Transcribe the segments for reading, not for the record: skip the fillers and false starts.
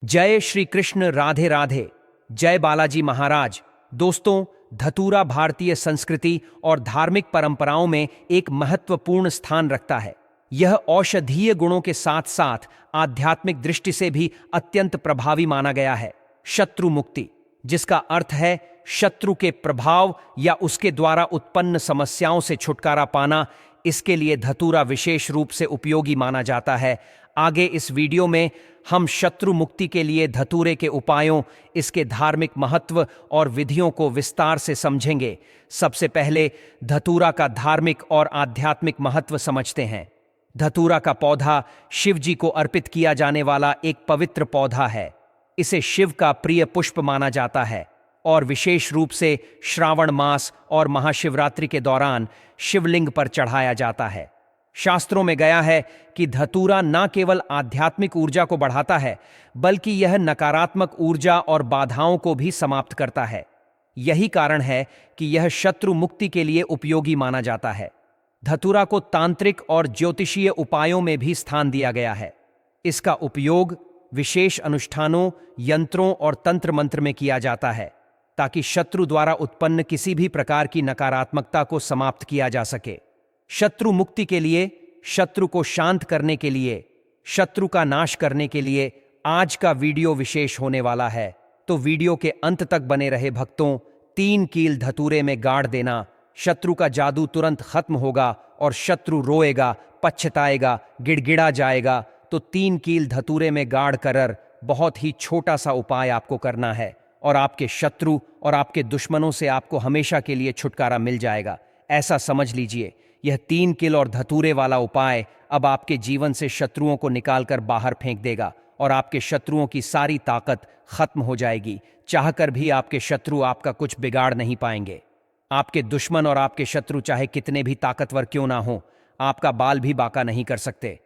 जय श्री कृष्ण। राधे राधे। जय बालाजी महाराज। दोस्तों, धतूरा भारतीय संस्कृति और धार्मिक परंपराओं में एक महत्वपूर्ण स्थान रखता है। यह औषधीय गुणों के साथ साथ आध्यात्मिक दृष्टि से भी अत्यंत प्रभावी माना गया है। शत्रु मुक्ति, जिसका अर्थ है शत्रु के प्रभाव या उसके द्वारा उत्पन्न समस्याओं से छुटकारा पाना, इसके लिए धतूरा विशेष रूप से उपयोगी माना जाता है। आगे इस वीडियो में हम शत्रु मुक्ति के लिए धतूरे के उपायों, इसके धार्मिक महत्व और विधियों को विस्तार से समझेंगे। सबसे पहले धतूरा का धार्मिक और आध्यात्मिक महत्व समझते हैं। धतूरा का पौधा शिव जी को अर्पित किया जाने वाला एक पवित्र पौधा है। इसे शिव का प्रिय पुष्प माना जाता है और विशेष रूप से श्रावण मास और महाशिवरात्रि के दौरान शिवलिंग पर चढ़ाया जाता है। शास्त्रों में गया है कि धतूरा न केवल आध्यात्मिक ऊर्जा को बढ़ाता है, बल्कि यह नकारात्मक ऊर्जा और बाधाओं को भी समाप्त करता है। यही कारण है कि यह शत्रु मुक्ति के लिए उपयोगी माना जाता है। धतूरा को तांत्रिक और ज्योतिषीय उपायों में भी स्थान दिया गया है। इसका उपयोग विशेष अनुष्ठानों, यंत्रों और तंत्र मंत्र में किया जाता है, ताकि शत्रु द्वारा उत्पन्न किसी भी प्रकार की नकारात्मकता को समाप्त किया जा सके। शत्रु मुक्ति के लिए, शत्रु को शांत करने के लिए, शत्रु का नाश करने के लिए आज का वीडियो विशेष होने वाला है। तो वीडियो के अंत तक बने रहे भक्तों। 3 कील धतूरे में गाड़ देना, शत्रु का जादू तुरंत खत्म होगा और शत्रु रोएगा, पछताएगा, गिड़गिड़ा जाएगा। तो 3 कील धतूरे में गाड़ कर बहुत ही छोटा सा उपाय आपको करना है और आपके शत्रु और आपके दुश्मनों से आपको हमेशा के लिए छुटकारा मिल जाएगा। ऐसा समझ लीजिए, यह 3 किल और धतूरे वाला उपाय अब आपके जीवन से शत्रुओं को निकालकर बाहर फेंक देगा और आपके शत्रुओं की सारी ताकत खत्म हो जाएगी। चाहकर भी आपके शत्रु आपका कुछ बिगाड़ नहीं पाएंगे। आपके दुश्मन और आपके शत्रु चाहे कितने भी ताकतवर क्यों ना हो, आपका बाल भी बाका नहीं कर सकते।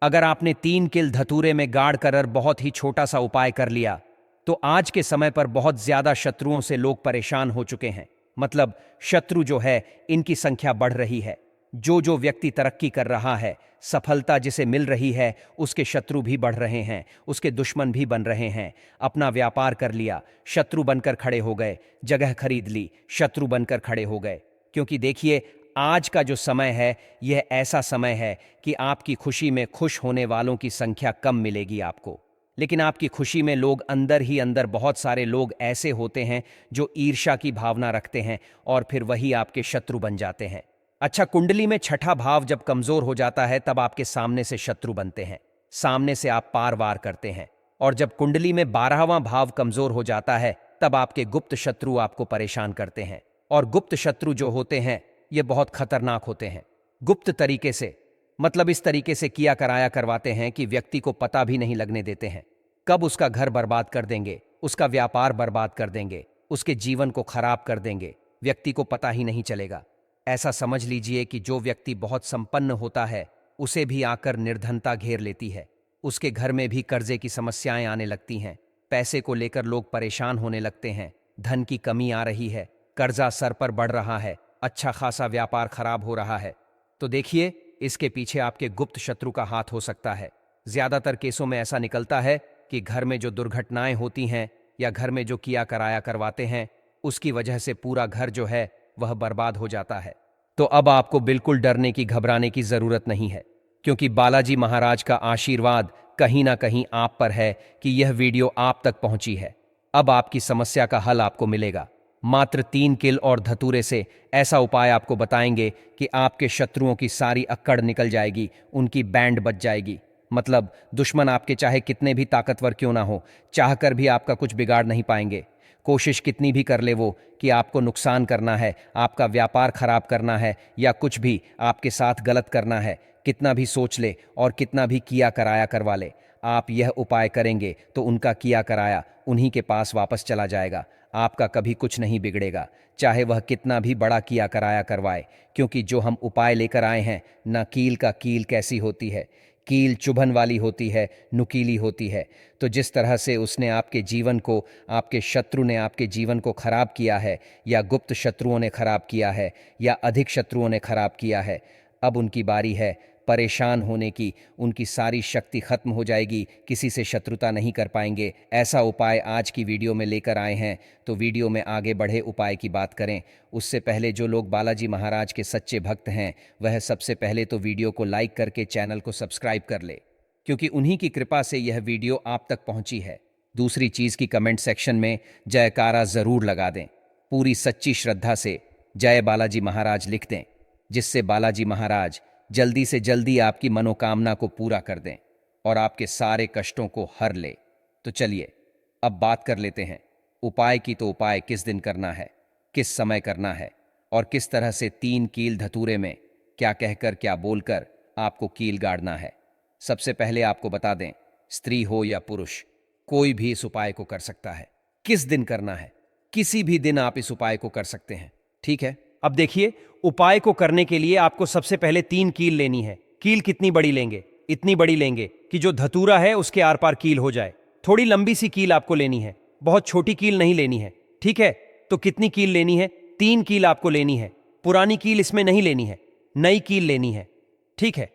अगर आपने 3 किल धतूरे में गाड़ कर बहुत ही छोटा सा उपाय कर लिया, तो आज के समय पर बहुत ज्यादा शत्रुओं से लोग परेशान हो चुके हैं। मतलब शत्रु जो है, इनकी संख्या बढ़ रही है। जो व्यक्ति तरक्की कर रहा है, सफलता जिसे मिल रही है, उसके शत्रु भी बढ़ रहे हैं, उसके दुश्मन भी बन रहे हैं। अपना व्यापार कर लिया, शत्रु बनकर खड़े हो गए। जगह खरीद ली, शत्रु बनकर खड़े हो गए। क्योंकि देखिए, आज का जो समय है, यह ऐसा समय है कि आपकी खुशी में खुश होने वालों की संख्या कम मिलेगी आपको। लेकिन आपकी खुशी में लोग अंदर ही अंदर, बहुत सारे लोग ऐसे होते हैं जो ईर्ष्या की भावना रखते हैं और फिर वही आपके शत्रु बन जाते हैं। अच्छा, कुंडली में छठा भाव जब कमजोर हो जाता है, तब आपके सामने से शत्रु बनते हैं। सामने से आप पार वार करते हैं। और जब कुंडली में 12वां भाव कमजोर हो जाता है, तब आपके गुप्त शत्रु आपको परेशान करते हैं। और गुप्त शत्रु जो होते हैं, ये बहुत खतरनाक होते हैं। गुप्त तरीके से, मतलब इस तरीके से किया कराया करवाते हैं कि व्यक्ति को पता भी नहीं लगने देते हैं। कब उसका घर बर्बाद कर देंगे, उसका व्यापार बर्बाद कर देंगे, उसके जीवन को खराब कर देंगे, व्यक्ति को पता ही नहीं चलेगा। ऐसा समझ लीजिए कि जो व्यक्ति बहुत संपन्न होता है, उसे भी आकर निर्धनता घेर लेती है। उसके घर में भी कर्जे की समस्याएं आने लगती हैं। पैसे को लेकर लोग परेशान होने लगते हैं। धन की कमी आ रही है, कर्जा सर पर बढ़ रहा है, अच्छा खासा व्यापार खराब हो रहा है। तो देखिए, इसके पीछे आपके गुप्त शत्रु का हाथ हो सकता है। ज्यादातर केसों में ऐसा निकलता है कि घर में जो दुर्घटनाएं होती हैं या घर में जो किया कराया करवाते हैं, उसकी वजह से पूरा घर जो है वह बर्बाद हो जाता है। तो अब आपको बिल्कुल डरने की, घबराने की जरूरत नहीं है, क्योंकि बालाजी महाराज का आशीर्वाद कहीं ना कहीं आप पर है कि यह वीडियो आप तक पहुंची है। अब आपकी समस्या का हल आपको मिलेगा। मात्र 3 किल और धतूरे से ऐसा उपाय आपको बताएंगे कि आपके शत्रुओं की सारी अक्कड़ निकल जाएगी, उनकी बैंड बच जाएगी। मतलब दुश्मन आपके चाहे कितने भी ताकतवर क्यों ना हो, चाहकर भी आपका कुछ बिगाड़ नहीं पाएंगे। कोशिश कितनी भी कर ले वो कि आपको नुकसान करना है, आपका व्यापार खराब करना है या कुछ भी आपके साथ गलत करना है, कितना भी सोच ले और कितना भी किया कराया करवा ले, आप यह उपाय करेंगे तो उनका किया कराया उन्हीं के पास वापस चला जाएगा। आपका कभी कुछ नहीं बिगड़ेगा, चाहे वह कितना भी बड़ा किया कराया करवाए। क्योंकि जो हम उपाय लेकर आए हैं, ना कील का कील कैसी होती है, कील चुभन वाली होती है, नुकीली होती है। तो जिस तरह से उसने आपके जीवन को, आपके शत्रु ने आपके जीवन को खराब किया है, या गुप्त शत्रुओं ने खराब किया है, या अधिक शत्रुओं ने खराब किया है, अब उनकी बारी है परेशान होने की, उनकी सारी शक्ति खत्म हो जाएगी, किसी से शत्रुता नहीं कर पाएंगे। ऐसा उपाय आज की वीडियो में लेकर आए हैं। तो वीडियो में आगे बढ़े उपाय की बात करें उससे पहले जो लोग बालाजी महाराज के सच्चे भक्त हैं वह सबसे पहले तो वीडियो को लाइक करके चैनल को सब्सक्राइब कर ले, क्योंकि उन्हीं की कृपा से यह वीडियो आप तक पहुंची है। दूसरी चीज की कमेंट सेक्शन में जयकारा जरूर लगा दें, पूरी सच्ची श्रद्धा से जय बालाजी महाराज लिख दें, जिससे बालाजी महाराज जल्दी से जल्दी आपकी मनोकामना को पूरा कर दें और आपके सारे कष्टों को हर ले। तो चलिए अब बात कर लेते हैं उपाय की। तो उपाय किस दिन करना है, किस समय करना है और किस तरह से 3 कील धतूरे में क्या कहकर क्या बोलकर आपको कील गाड़ना है। सबसे पहले आपको बता दें, स्त्री हो या पुरुष, कोई भी इस उपाय को कर सकता है। किस दिन करना है, किसी भी दिन आप इस उपाय को कर सकते हैं, ठीक है। अब देखिए, उपाय को करने के लिए आपको सबसे पहले 3 कील लेनी है। कील कितनी बड़ी लेंगे, इतनी बड़ी लेंगे कि जो धतूरा है उसके आर पार कील हो जाए। थोड़ी लंबी सी कील आपको लेनी है, बहुत छोटी कील नहीं लेनी है, ठीक है। तो कितनी कील लेनी है, 3 कील आपको लेनी है। पुरानी कील इसमें नहीं लेनी है, नई कील लेनी है, ठीक है।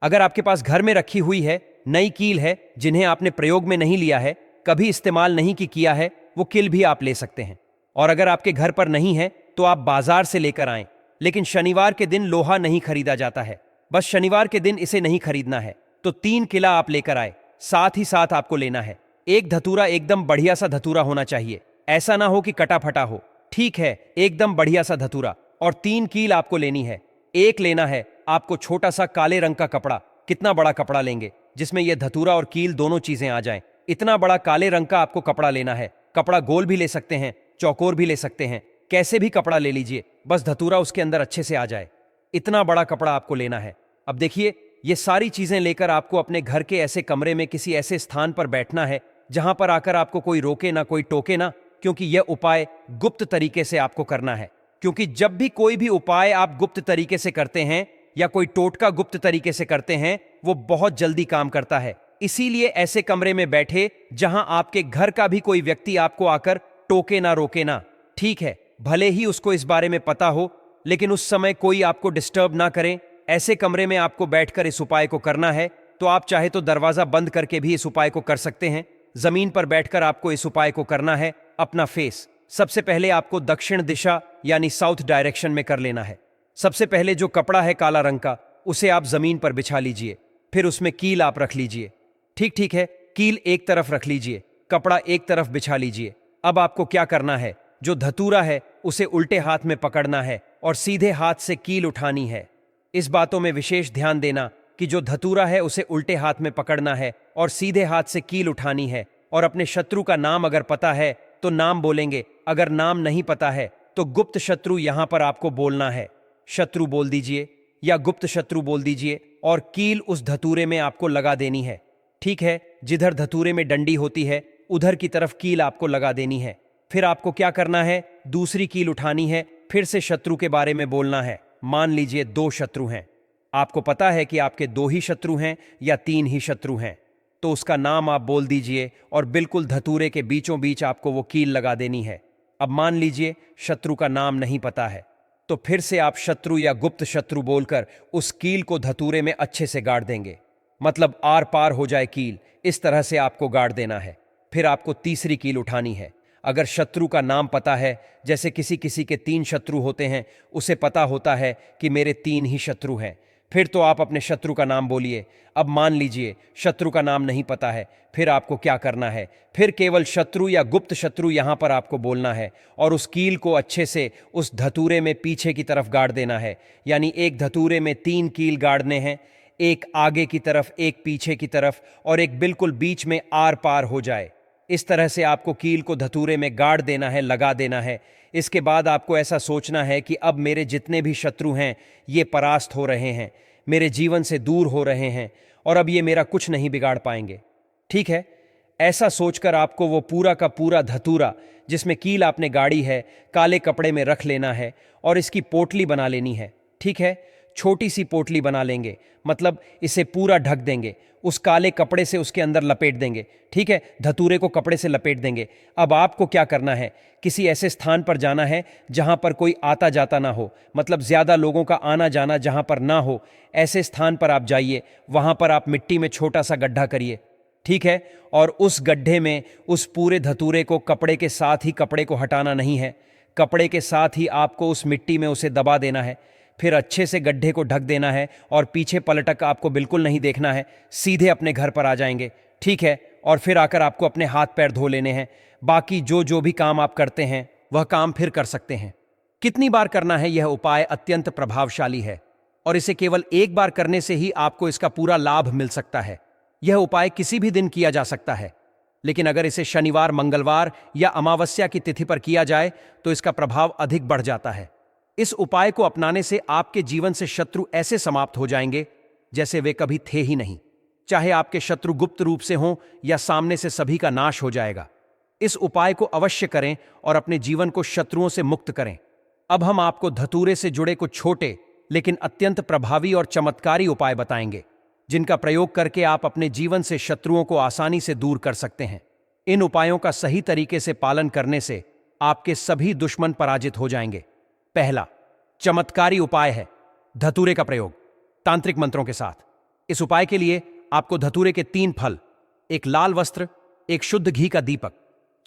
अगर आपके पास घर में रखी हुई है नई कील है, जिन्हें आपने प्रयोग में नहीं लिया है, कभी इस्तेमाल नहीं किया है, वो कील भी आप ले सकते हैं। और अगर आपके घर पर नहीं है तो आप बाजार से लेकर आएं। लेकिन शनिवार के दिन लोहा नहीं खरीदा जाता है, बस शनिवार के दिन इसे नहीं खरीदना है। तो 3 किला आप लेकर आए। साथ ही साथ आपको लेना है एक धतूरा, एकदम बढ़िया सा धतूरा होना चाहिए, ऐसा ना हो कि कटा फटा हो, ठीक है, एकदम बढ़िया सा धतूरा। और 3 कील आपको लेनी है। एक लेना है आपको छोटा सा काले रंग का कपड़ा। कितना बड़ा कपड़ा लेंगे जिसमें यह धतूरा और कील दोनों चीजें आ जाएं, इतना बड़ा काले रंग का आपको कपड़ा लेना है। कपड़ा गोल भी ले सकते हैं, चौकोर भी ले सकते हैं, कैसे भी कपड़ा ले लीजिए, बस धतूरा उसके अंदर अच्छे से आ जाए, इतना बड़ा कपड़ा आपको लेना है। अब देखिए, ये सारी चीजें लेकर आपको अपने घर के ऐसे कमरे में किसी ऐसे स्थान पर बैठना है जहां पर आकर आपको कोई रोके ना, कोई टोके ना, क्योंकि यह उपाय गुप्त तरीके से आपको करना है। क्योंकि जब भी कोई भी उपाय आप गुप्त तरीके से करते हैं या कोई टोटका गुप्त तरीके से करते हैं, वो बहुत जल्दी काम करता है। इसीलिए ऐसे कमरे में बैठे जहां आपके घर का भी कोई व्यक्ति आपको आकर टोके ना, रोके ना, ठीक है। भले ही उसको इस बारे में पता हो, लेकिन उस समय कोई आपको डिस्टर्ब ना करें। ऐसे कमरे में आपको बैठकर इस उपाय को करना है। तो आप चाहे तो दरवाजा बंद करके भी इस उपाय को कर सकते हैं। जमीन पर बैठकर आपको इस उपाय को करना है। अपना फेस सबसे पहले आपको दक्षिण दिशा यानी साउथ डायरेक्शन में कर लेना है। सबसे पहले जो कपड़ा है काला रंग का, उसे आप जमीन पर बिछा लीजिए। फिर उसमें कील आप रख लीजिए, ठीक है। कील एक तरफ रख लीजिए, कपड़ा एक तरफ बिछा लीजिए। अब आपको क्या करना है, जो धतूरा है उसे उल्टे हाथ में पकड़ना है और सीधे हाथ से कील उठानी है। इस बातों में विशेष ध्यान देना कि जो धतूरा है उसे उल्टे हाथ में पकड़ना है और सीधे हाथ से कील उठानी है। और अपने शत्रु का नाम अगर पता है तो नाम बोलेंगे, अगर नाम नहीं पता है तो गुप्त शत्रु यहां पर आपको बोलना है। शत्रु बोल दीजिए या गुप्त शत्रु बोल दीजिए और कील उस धतूरे में आपको लगा देनी है, ठीक है। जिधर धतूरे में डंडी होती है उधर की तरफ कील आपको लगा देनी है। फिर आपको क्या करना है, दूसरी कील उठानी है, फिर से शत्रु के बारे में बोलना है। मान लीजिए 2 शत्रु हैं, आपको पता है कि आपके 2 ही शत्रु हैं या 3 ही शत्रु हैं, तो उसका नाम आप बोल दीजिए और बिल्कुल धतूरे के बीचों बीच आपको वो कील लगा देनी है। अब मान लीजिए शत्रु का नाम नहीं पता है, तो फिर से आप शत्रु या गुप्त शत्रु बोलकर उस कील को धतूरे में अच्छे से गाड़ देंगे, मतलब आर पार हो जाए कील, इस तरह से आपको गाड़ देना है। फिर आपको तीसरी कील उठानी है। अगर शत्रु का नाम पता है, जैसे किसी किसी के 3 शत्रु होते हैं, उसे पता होता है कि मेरे 3 ही शत्रु हैं, फिर तो आप अपने शत्रु का नाम बोलिए। अब मान लीजिए शत्रु का नाम नहीं पता है, फिर आपको क्या करना है, फिर केवल शत्रु या गुप्त शत्रु यहां पर आपको बोलना है और उस कील को अच्छे से उस धतूरे में पीछे की तरफ गाड़ देना है। यानी एक धतूरे में 3 कील गाड़ने हैं, एक आगे की तरफ, एक पीछे की तरफ और एक बिल्कुल बीच में आर पार हो जाए। इस तरह से आपको कील को धतूरे में गाड़ देना है, लगा देना है। इसके बाद आपको ऐसा सोचना है कि अब मेरे जितने भी शत्रु हैं ये परास्त हो रहे हैं, मेरे जीवन से दूर हो रहे हैं और अब ये मेरा कुछ नहीं बिगाड़ पाएंगे, ठीक है। ऐसा सोचकर आपको वो पूरा का पूरा धतूरा जिसमें कील आपने गाड़ी है काले कपड़े में रख लेना है और इसकी पोटली बना लेनी है, ठीक है। छोटी सी पोटली बना लेंगे, मतलब इसे पूरा ढक देंगे, उस काले कपड़े से उसके अंदर लपेट देंगे। ठीक है, धतूरे को कपड़े से लपेट देंगे। अब आपको क्या करना है, किसी ऐसे स्थान पर जाना है जहां पर कोई आता जाता ना हो, मतलब ज्यादा लोगों का आना जाना जहां पर ना हो, ऐसे स्थान पर आप जाइए। वहां पर आप मिट्टी में छोटा सा गड्ढा करिए। ठीक है, और उस गड्ढे में उस पूरे धतूरे को कपड़े के साथ ही, कपड़े को हटाना नहीं है, कपड़े के साथ ही आपको उस मिट्टी में उसे दबा देना है। फिर अच्छे से गड्ढे को ढक देना है और पीछे पलटक आपको बिल्कुल नहीं देखना है, सीधे अपने घर पर आ जाएंगे। ठीक है, और फिर आकर आपको अपने हाथ पैर धो लेने हैं। बाकी जो जो भी काम आप करते हैं वह काम फिर कर सकते हैं। कितनी बार करना है, यह उपाय अत्यंत प्रभावशाली है और इसे केवल एक बार करने से ही आपको इसका पूरा लाभ मिल सकता है। यह उपाय किसी भी दिन किया जा सकता है, लेकिन अगर इसे शनिवार, मंगलवार या अमावस्या की तिथि पर किया जाए तो इसका प्रभाव अधिक बढ़ जाता है। इस उपाय को अपनाने से आपके जीवन से शत्रु ऐसे समाप्त हो जाएंगे जैसे वे कभी थे ही नहीं। चाहे आपके शत्रु गुप्त रूप से हों या सामने से, सभी का नाश हो जाएगा। इस उपाय को अवश्य करें और अपने जीवन को शत्रुओं से मुक्त करें। अब हम आपको धतूरे से जुड़े कुछ छोटे लेकिन अत्यंत प्रभावी और चमत्कारी उपाय बताएंगे, जिनका प्रयोग करके आप अपने जीवन से शत्रुओं को आसानी से दूर कर सकते हैं। इन उपायों का सही तरीके से पालन करने से आपके सभी दुश्मन पराजित हो जाएंगे। पहला चमत्कारी उपाय है धतूरे का प्रयोग तांत्रिक मंत्रों के साथ। इस उपाय के लिए आपको धतूरे के 3 फल, एक लाल वस्त्र, एक शुद्ध घी का दीपक,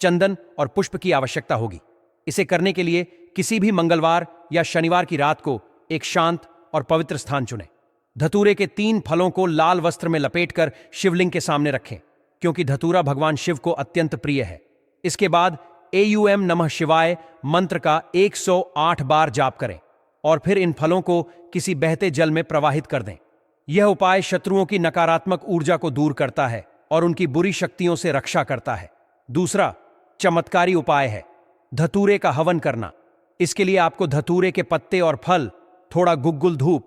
चंदन और पुष्प की आवश्यकता होगी। इसे करने के लिए किसी भी मंगलवार या शनिवार की रात को एक शांत और पवित्र स्थान चुनें। धतूरे के 3 फलों को लाल वस्त्र में लपेटकर शिवलिंग के सामने रखें, क्योंकि धतूरा भगवान शिव को अत्यंत प्रिय है। इसके बाद एयूएम नमः शिवाय मंत्र का 108 बार जाप करें और फिर इन फलों को किसी बहते जल में प्रवाहित कर दें। यह उपाय शत्रुओं की नकारात्मक ऊर्जा को दूर करता है और उनकी बुरी शक्तियों से रक्षा करता है। दूसरा चमत्कारी उपाय है धतूरे का हवन करना। इसके लिए आपको धतूरे के पत्ते और फल, थोड़ा गुग्गुल धूप,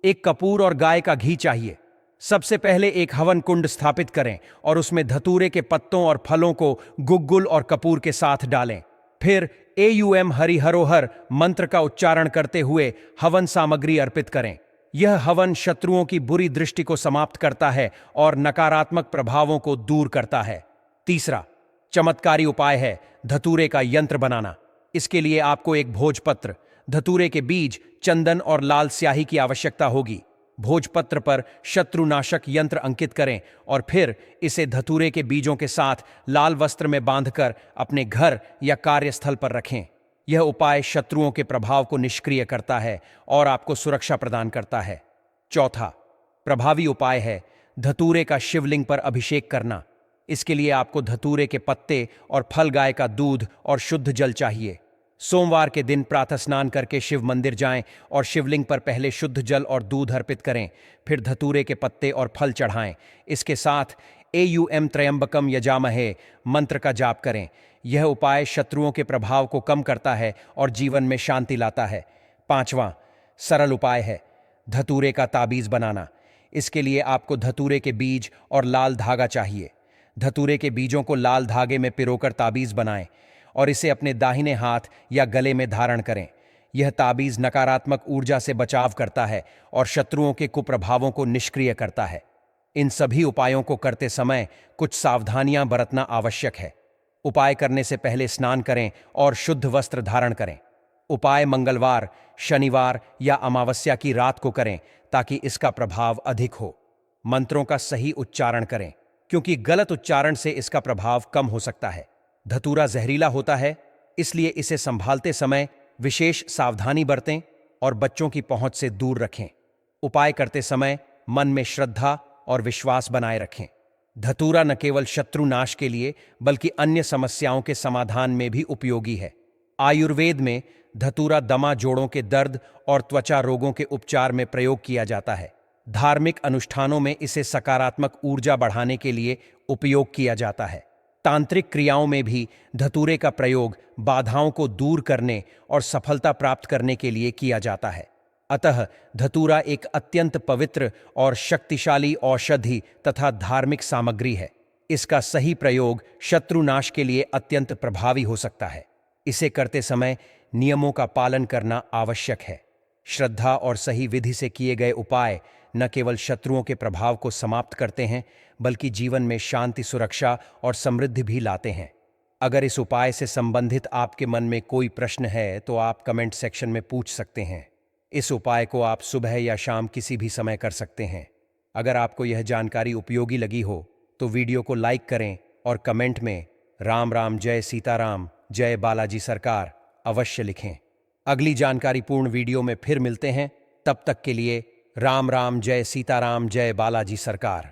एक कपूर और गाय का घी चाहिए। सबसे पहले एक हवन कुंड स्थापित करें और उसमें धतूरे के पत्तों और फलों को गुग्गुल और कपूर के साथ डालें। फिर एयूएम हरि हरोहर मंत्र का उच्चारण करते हुए हवन सामग्री अर्पित करें। यह हवन शत्रुओं की बुरी दृष्टि को समाप्त करता है और नकारात्मक प्रभावों को दूर करता है। तीसरा चमत्कारी उपाय है धतूरे का यंत्र बनाना। इसके लिए आपको एक भोजपत्र, धतूरे के बीज, चंदन और लाल स्याही की आवश्यकता होगी। भोजपत्र पर शत्रुनाशक यंत्र अंकित करें और फिर इसे धतूरे के बीजों के साथ लाल वस्त्र में बांधकर अपने घर या कार्यस्थल पर रखें। यह उपाय शत्रुओं के प्रभाव को निष्क्रिय करता है और आपको सुरक्षा प्रदान करता है। चौथा प्रभावी उपाय है धतूरे का शिवलिंग पर अभिषेक करना। इसके लिए आपको धतूरे के पत्ते और फल, गाय का दूध और शुद्ध जल चाहिए। सोमवार के दिन प्रातः स्नान करके शिव मंदिर जाएं और शिवलिंग पर पहले शुद्ध जल और दूध अर्पित करें, फिर धतूरे के पत्ते और फल चढ़ाएं। इसके साथ एयूएम त्रयंबकम यजामहे मंत्र का जाप करें। यह उपाय शत्रुओं के प्रभाव को कम करता है और जीवन में शांति लाता है। पांचवां सरल उपाय है धतूरे का ताबीज बनाना। इसके लिए आपको धतूरे के बीज और लाल धागा चाहिए। धतूरे के बीजों को लाल धागे में पिरोकर ताबीज बनाएं और इसे अपने दाहिने हाथ या गले में धारण करें। यह ताबीज नकारात्मक ऊर्जा से बचाव करता है और शत्रुओं के कुप्रभावों को निष्क्रिय करता है। इन सभी उपायों को करते समय कुछ सावधानियां बरतना आवश्यक है। उपाय करने से पहले स्नान करें और शुद्ध वस्त्र धारण करें। उपाय मंगलवार, शनिवार या अमावस्या की रात को करें ताकि इसका प्रभाव अधिक हो। मंत्रों का सही उच्चारण करें, क्योंकि गलत उच्चारण से इसका प्रभाव कम हो सकता है। धतूरा जहरीला होता है, इसलिए इसे संभालते समय विशेष सावधानी बरतें और बच्चों की पहुंच से दूर रखें। उपाय करते समय मन में श्रद्धा और विश्वास बनाए रखें। धतूरा न केवल शत्रु नाश के लिए बल्कि अन्य समस्याओं के समाधान में भी उपयोगी है। आयुर्वेद में धतूरा दमा, जोड़ों के दर्द और त्वचा रोगों के उपचार में प्रयोग किया जाता है। धार्मिक अनुष्ठानों में इसे सकारात्मक ऊर्जा बढ़ाने के लिए उपयोग किया जाता है। तांत्रिक क्रियाओं में भी धतूरे का प्रयोग बाधाओं को दूर करने और सफलता प्राप्त करने के लिए किया जाता है। अतः धतूरा एक अत्यंत पवित्र और शक्तिशाली औषधि तथा धार्मिक सामग्री है। इसका सही प्रयोग शत्रुनाश के लिए अत्यंत प्रभावी हो सकता है। इसे करते समय नियमों का पालन करना आवश्यक है। श्रद्धा और सही विधि से किए गए उपाय न केवल शत्रुओं के प्रभाव को समाप्त करते हैं, बल्कि जीवन में शांति, सुरक्षा और समृद्धि भी लाते हैं। अगर इस उपाय से संबंधित आपके मन में कोई प्रश्न है तो आप कमेंट सेक्शन में पूछ सकते हैं। इस उपाय को आप सुबह या शाम किसी भी समय कर सकते हैं। अगर आपको यह जानकारी उपयोगी लगी हो तो वीडियो को लाइक करें और कमेंट में राम राम, जय सीताराम, जय बालाजी सरकार अवश्य लिखें। अगली जानकारीपूर्ण वीडियो में फिर मिलते हैं। तब तक के लिए राम राम, जय सीताराम, जय बालाजी सरकार।